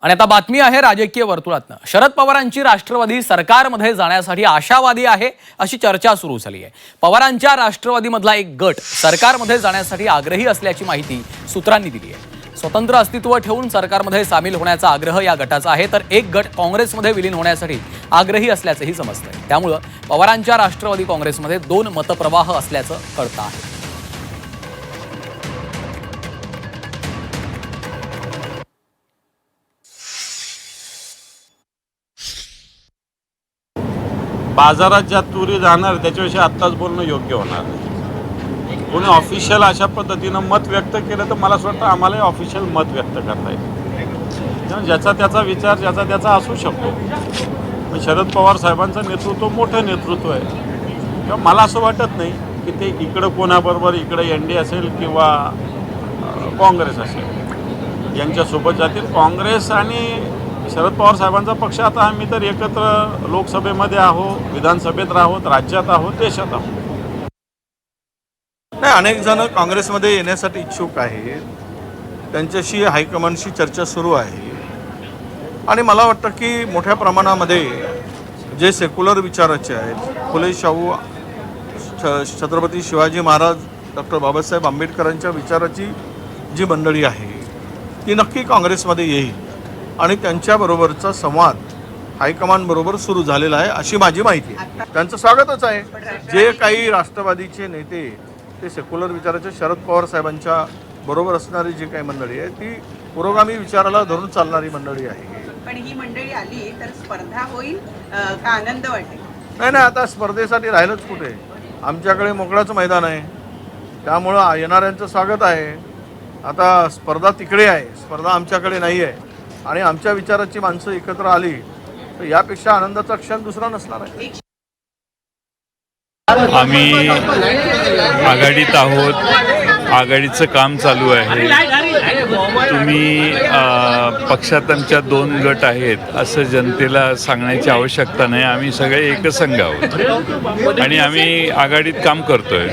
आणि आता बातमी आहे राजकीय वर्तुळातनं। शरद पवारांची राष्ट्रवादी सरकारमध्ये जाण्यासाठी आशावादी आहे अशी चर्चा सुरू झाली आहे। पवारांच्या राष्ट्रवादीमधला एक गट सरकारमध्ये जाण्यासाठी आग्रही असल्याची माहिती सूत्रांनी दिली आहे। स्वतंत्र अस्तित्व ठेवून सरकारमध्ये सामील होण्याचा आग्रह या गटाचा आहे, तर एक गट काँग्रेसमध्ये विलीन होण्यासाठी आग्रही असल्याचंही समजतंय। त्यामुळे पवारांच्या राष्ट्रवादी काँग्रेसमध्ये दोन मतप्रवाह असल्याचं कळतं आहे। बाजारात ज्या तुरी जाणार त्याच्याविषयी आत्ताच बोलणं योग्य होणार नाही। कोणी ऑफिशियल अशा पद्धतीनं मत व्यक्त केलं तर मला असं वाटतं आम्हालाही ऑफिशियल मत व्यक्त करता येईल। ज्याचा त्याचा विचार ज्याचा त्याचा असू शकतो। पण शरद पवार साहेबांचं नेतृत्व मोठं नेतृत्व आहे, किंवा मला असं वाटत नाही की ते इकडं कोणाबरोबर इकडं NDA असेल किंवा काँग्रेस असेल यांच्यासोबत जातील। काँग्रेस आणि शरद पवार साहेबांचा पक्ष आता आम्ही तर एकत्र लोकसभेमध्ये आहोत, विधानसभेत आहोत, राज्यात आहोत, देशात आहोत। नाही, अनेक जण काँग्रेसमध्ये येण्यासाठी इच्छुक आहेत, त्यांच्याशी हायकमांडशी चर्चा सुरू आहे आणि मला वाटतं की मोठ्या प्रमाणामध्ये जे सेक्युलर विचाराचे आहेत, फुले शाहू, छत्रपती शिवाजी महाराज, डॉक्टर बाबासाहेब आंबेडकरांच्या विचाराची जी मंडळी आहे ती नक्की काँग्रेसमध्ये येईल आणि त्यांच्याबरोबरचा संवाद हायकमांडबरोबर सुरू झालेला आहे अशी माझी माहिती आहे। त्यांचं स्वागतच आहे। जे काही राष्ट्रवादीचे नेते ते सेक्युलर विचाराचे शरद पवार साहेबांच्या बरोबर असणारी जी काही मंडळी आहे ती पुरोगामी विचाराला धरून चालणारी मंडळी आहे। पण ही मंडळी आली तर स्पर्धा होईल का आनंद वाटेल? नाही, आता स्पर्धेसाठी राहिलंच कुठे, आमच्याकडे मोकळाच मैदान आहे, त्यामुळं येणाऱ्यांचं स्वागत आहे। आता स्पर्धा तिकडे आहे, स्पर्धा आमच्याकडे नाही आहे आणि आमच्या विचाराची माणसं एकत्र आली तर यापेक्षा आनंदाचा क्षण दुसरा नसणार आहे। आम्ही आघाडीत आहोत, आघाडीचं काम चालू आहे। तुम्ही पक्षात आमच्या दोन गट आहेत असं जनतेला सांगण्याची आवश्यकता नाही। आम्ही सगळे एकसंघ आहोत आणि आम्ही आघाडीत काम करतोय।